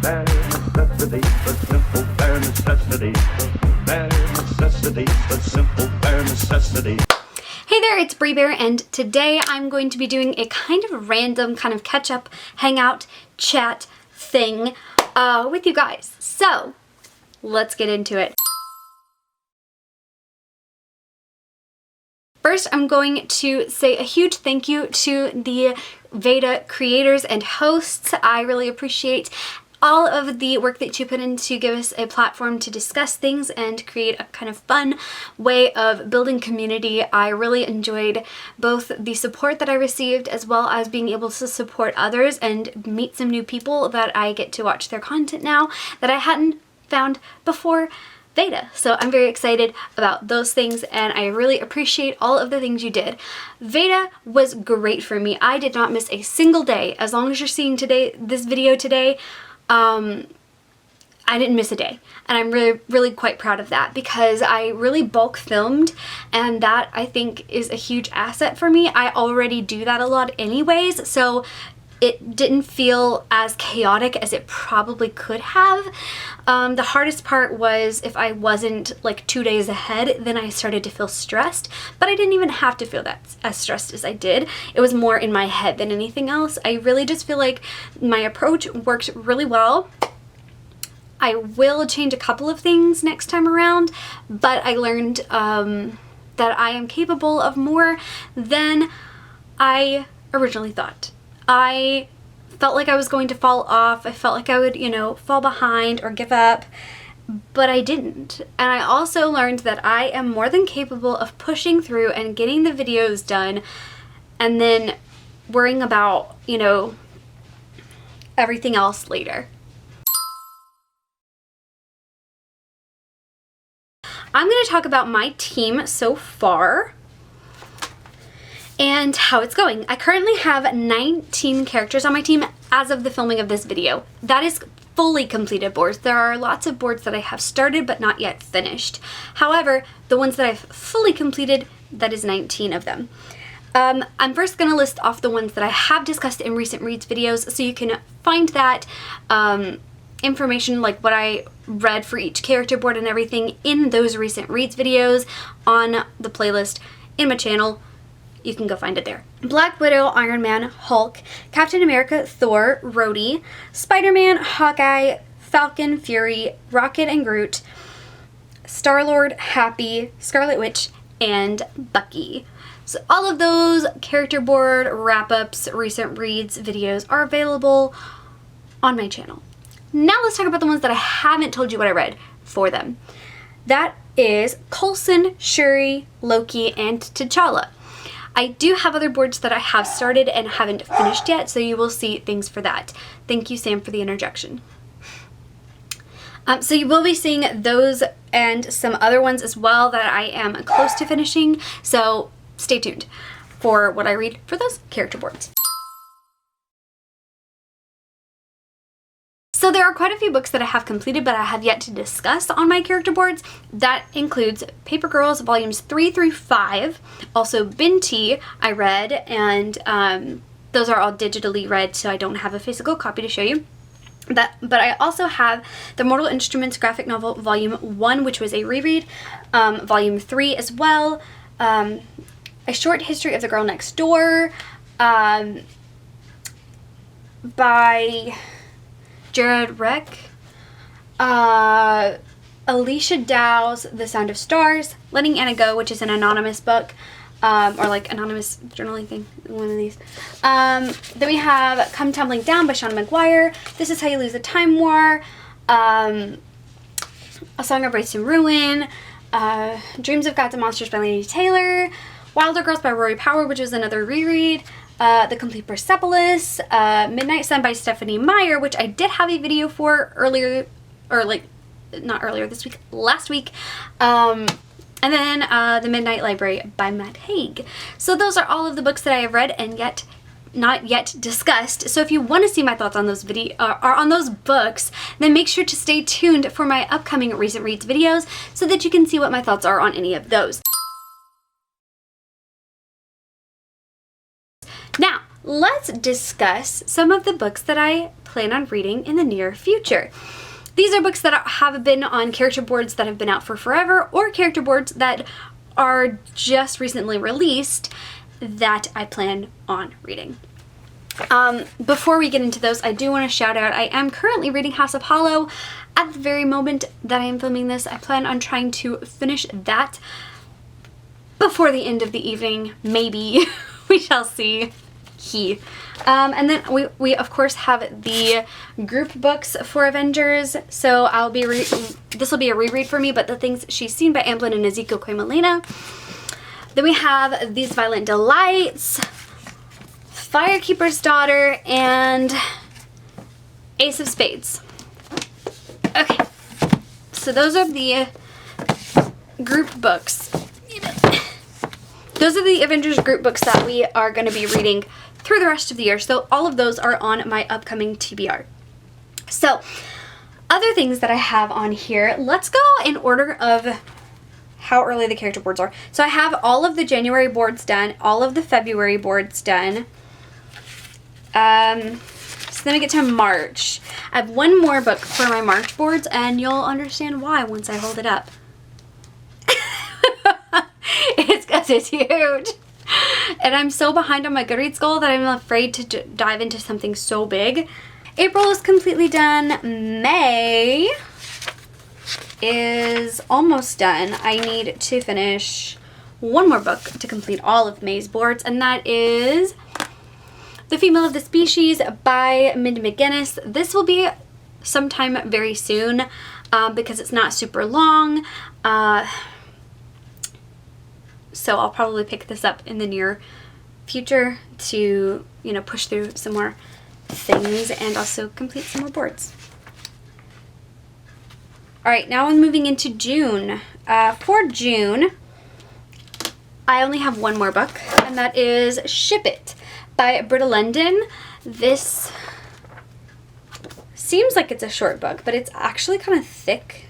Bare necessity, but simple bare necessity. Bare necessity, but simple bare necessity. Hey there, it's Brie Bear, and today I'm going to be doing a kind of random kind of catch-up, hangout, chat thing with you guys. So, let's get into it. First, I'm going to say a huge thank you to the VEDA creators and hosts. I really appreciate all of the work that you put in to give us a platform to discuss things and create a kind of fun way of building community. I really enjoyed both the support that I received as well as being able to support others and meet some new people that I get to watch their content now that I hadn't found before VEDA. So I'm very excited about those things, and I really appreciate all of the things you did. VEDA was great for me. I did not miss a single day. As long as you're seeing this video today, I didn't miss a day, and I'm really quite proud of that because I really bulk filmed, and that I think is a huge asset for me. I already do that a lot anyways, so it didn't feel as chaotic as it probably could have. The hardest part was if I wasn't like 2 days ahead, then I started to feel stressed, but I didn't even have to feel that as stressed as I did. It was more in my head than anything else. I really just feel like my approach worked really well. I will change a couple of things next time around, but I learned that I am capable of more than I originally thought. I felt like I was going to fall off. I felt like I would, fall behind or give up, but I didn't. And I also learned that I am more than capable of pushing through and getting the videos done and then worrying about, everything else later. I'm going to talk about my team so far and how it's going. I currently have 19 characters on my team as of the filming of this video. That is fully completed boards. There are lots of boards that I have started but not yet finished. However, the ones that I've fully completed, that is 19 of them. I'm first going to list off the ones that I have discussed in recent reads videos, so you can find that information, like what I read for each character board and everything, in those recent reads videos on the playlist in my channel. You can go find it there. Black Widow, Iron Man, Hulk, Captain America, Thor, Rhodey, Spider-Man, Hawkeye, Falcon, Fury, Rocket and Groot, Star-Lord, Happy, Scarlet Witch, and Bucky. So all of those character board wrap-ups, recent reads videos are available on my channel. Now let's talk about the ones that I haven't told you what I read for them. That is Coulson, Shuri, Loki, and T'Challa. I do have other boards that I have started and haven't finished yet, so you will see things for that. Thank you, Sam, for the interjection. So you will be seeing those and some other ones as well that I am close to finishing, so stay tuned for what I read for those character boards. So there are quite a few books that I have completed but I have yet to discuss on my character boards. That includes Paper Girls volumes 3 through 5, also Binti I read, and those are all digitally read, so I don't have a physical copy to show you. But I also have the Mortal Instruments graphic novel volume 1, which was a reread, volume 3 as well, A Short History of the Girl Next Door by Jared Reck, Alicia Dow's The Sound of Stars, Letting Anna Go, which is an anonymous book, or like anonymous journaling thing, one of these. Then we have Come Tumbling Down by Shauna McGuire, This Is How You Lose a Time War, A Song of Race and Ruin, Dreams of Gods and Monsters by Lady Taylor, Wilder Girls by Rory Power, which is another reread, The Complete Persepolis, Midnight Sun by Stephanie Meyer, which I did have a video for earlier, or like, not earlier this week, last week, and then The Midnight Library by Matt Haig. So those are all of the books that I have read and not yet discussed. So if you want to see my thoughts on those on those books, then make sure to stay tuned for my upcoming recent reads videos so that you can see what my thoughts are on any of those. Now, let's discuss some of the books that I plan on reading in the near future. These are books that have been on character boards that have been out for forever, or character boards that are just recently released that I plan on reading. Before we get into those, I do want to shout out, I am currently reading House of Hollow. At the very moment that I am filming this, I plan on trying to finish that before the end of the evening, maybe. We shall see. And then we of course have the group books for Avengers, so I'll be this will be a reread for me, but The Things She's Seen by Amblin and Ezekiel Quamelina. Then we have These Violent Delights, Firekeeper's Daughter, and Ace of Spades. Okay, so those are the group books. Those are the Avengers group books that we are going to be reading through the rest of the year. So all of those are on my upcoming TBR. So other things that I have on here, let's go in order of how early the character boards are. So I have all of the January boards done, all of the February boards done. So then we get to March. I have one more book for my March boards, and you'll understand why once I hold it up. It's because it's huge. And I'm so behind on my Goodreads goal that I'm afraid to dive into something so big. April is completely done. May is almost done. I need to finish one more book to complete all of May's boards, and that is The Female of the Species by Mindy McGinnis. This will be sometime very soon because it's not super long. So I'll probably pick this up in the near future to, you know, push through some more things and also complete some more boards. Alright, now I'm moving into June. For June, I only have one more book, and that is Ship It by Britta London. This seems like it's a short book, but it's actually kind of thick.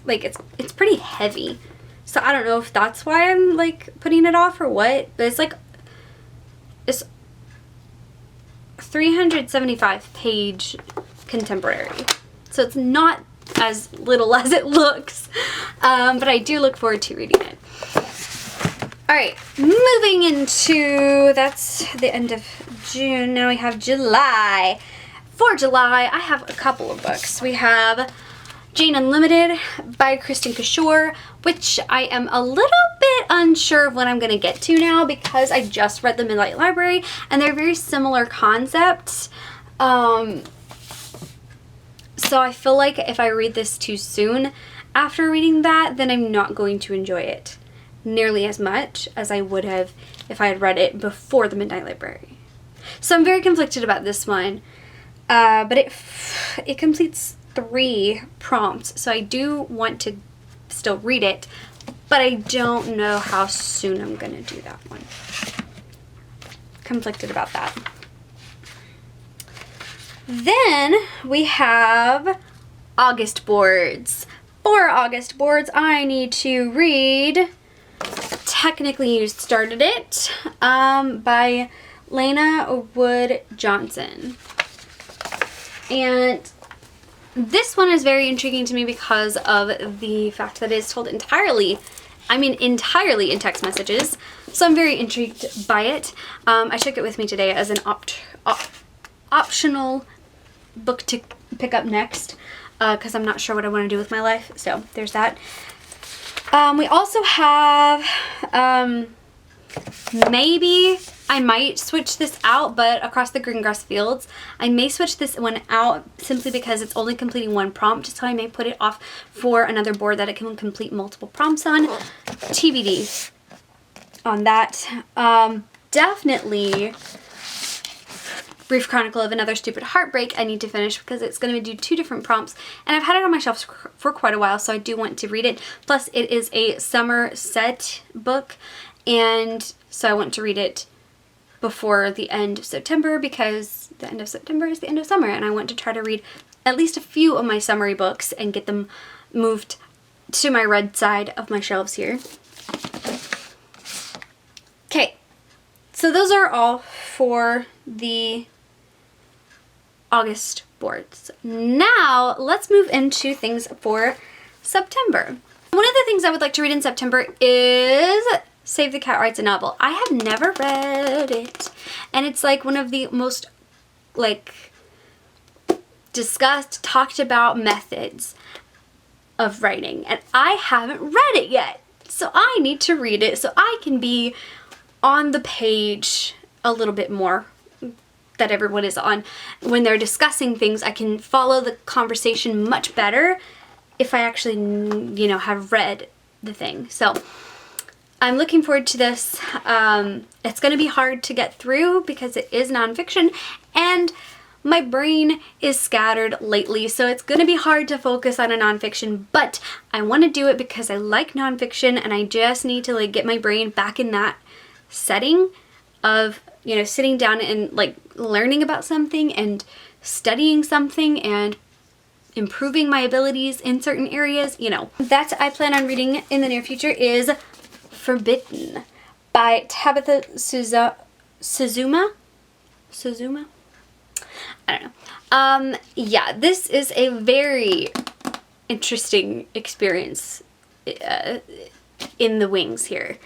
Like, it's pretty heavy. So I don't know if that's why I'm, like, putting it off or what. But it's, like, it's 375 page contemporary. So it's not as little as it looks. But I do look forward to reading it. Alright, moving into, that's the end of June. Now we have July. For July, I have a couple of books. We have Jane Unlimited by Kristen Kishore, which I am a little bit unsure of when I'm going to get to now because I just read The Midnight Library and they're very similar concepts. So I feel like if I read this too soon after reading that, then I'm not going to enjoy it nearly as much as I would have if I had read it before The Midnight Library. So I'm very conflicted about this one, but it completes 3 prompts, so I do want to still read it, but I don't know how soon I'm going to do that one. Conflicted about that. Then we have August boards. For August boards, I need to read Technically You Started It by Lena Wood Johnson. And this one is very intriguing to me because of the fact that it's told entirely in text messages. So I'm very intrigued by it. I took it with me today as an optional book to pick up next because I'm not sure what I want to do with my life. So there's that. We also have maybe I might switch this out, but Across the Green Grass Fields. I may switch this one out simply because it's only completing 1 prompt, so I may put it off for another board that it can complete multiple prompts on. TBD on that. Definitely Brief Chronicle of Another Stupid Heartbreak I need to finish because it's going to do 2 different prompts, and I've had it on my shelf for quite a while, so I do want to read it. Plus, it is a summer set book, and so I want to read it before the end of September because the end of September is the end of summer, and I want to try to read at least a few of my summery books and get them moved to my red side of my shelves here. Okay, So those are all for the August boards. Now let's move into things for September. One of the things I would like to read in September is Save the Cat Writes a Novel. I have never read it, and it's like one of the most like discussed, talked about methods of writing, and I haven't read it yet. So I need to read it so I can be on the page a little bit more that everyone is on. When they're discussing things, I can follow the conversation much better if I actually, you know, have read the thing. So I'm looking forward to this. It's going to be hard to get through because it is nonfiction, and my brain is scattered lately, so it's going to be hard to focus on a nonfiction, but I want to do it because I like nonfiction, and I just need to like get my brain back in that setting of, you know, sitting down and like learning about something and studying something and improving my abilities in certain areas, you know. That I plan on reading in the near future is Forbidden by Tabitha Suzuma? I don't know. Yeah, this is a very interesting experience in the wings here.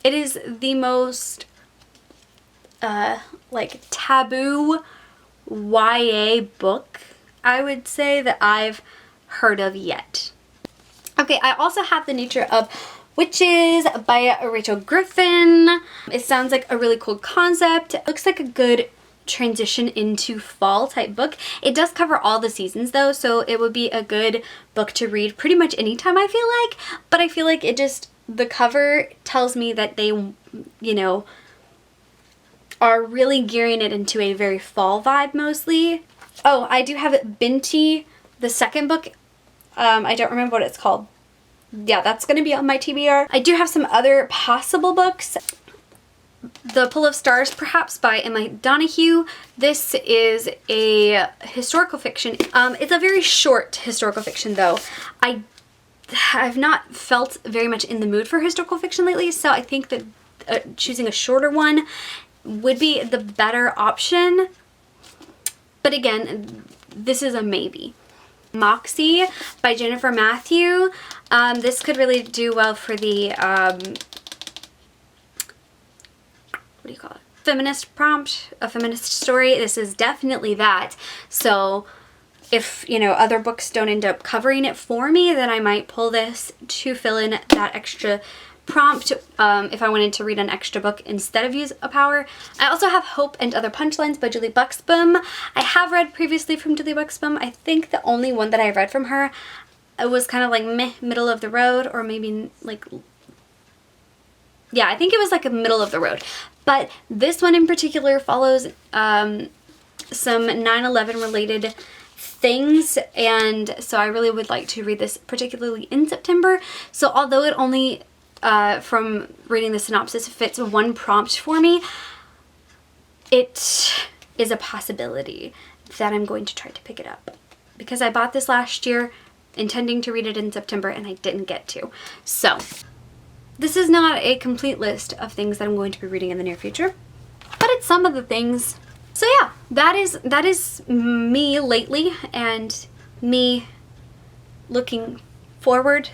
It is the most like taboo YA book, I would say, that I've heard of yet. Okay, I also have The Nature of Witches by Rachel Griffin. It sounds like a really cool concept. It looks like a good transition into fall type book. It does cover all the seasons though, so it would be a good book to read pretty much anytime, I feel like. But I feel like it just, the cover tells me that they, you know, are really gearing it into a very fall vibe mostly. Oh, I do have Binti, the second book. I don't remember what it's called. Yeah, that's going to be on my TBR. I do have some other possible books. The Pull of Stars, perhaps, by Emma Donoghue. This is a historical fiction. It's a very short historical fiction, though. I've not felt very much in the mood for historical fiction lately, so I think that choosing a shorter one would be the better option. But again, this is a maybe. Moxie by Jennifer Matthew. This could really do well for the what do you call it? Feminist prompt, a feminist story. This is definitely that. So if, you know, other books don't end up covering it for me, then I might pull this to fill in that extra prompt if I wanted to read an extra book instead of use a power. I also have Hope and Other Punchlines by Julie Buxbaum. I have read previously from Julie Buxbaum. I think the only one that I read from her, it was kind of like meh, middle of the road, or maybe like, yeah, I think it was like a middle of the road. But this one in particular follows some 9/11 related things, and so I really would like to read this particularly in September. So although it only from reading the synopsis fits one prompt for me, it is a possibility that I'm going to try to pick it up, because I bought this last year intending to read it in September and I didn't get to. So this is not a complete list of things that I'm going to be reading in the near future, but it's some of the things. So yeah, that is me lately and me looking forward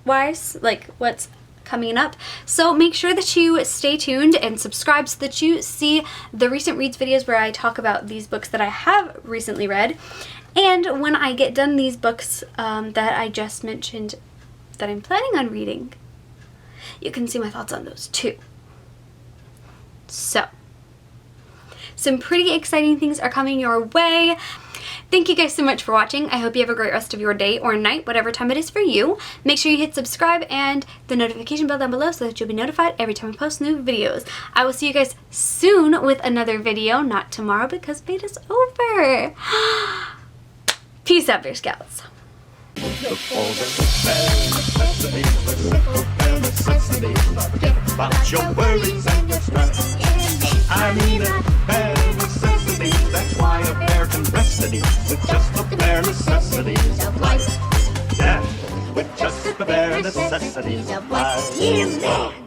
wise, like what's coming up. So make sure that you stay tuned and subscribe so that you see the recent reads videos where I talk about these books that I have recently read. And when I get done these books that I just mentioned that I'm planning on reading, you can see my thoughts on those too. So some pretty exciting things are coming your way. Thank you guys so much for watching. I hope you have a great rest of your day or night, whatever time it is for you. Make sure you hit subscribe and the notification bell down below so that you'll be notified every time I post new videos. I will see you guys soon with another video, not tomorrow because VEDA's over. Peace out, Bear Scouts. About your worries and your stress. I mean a bare necessity. That's why a bear can rest at ease with just the bare necessities of life. Yeah, with just the bare necessities. necessities of life. Yeah, man.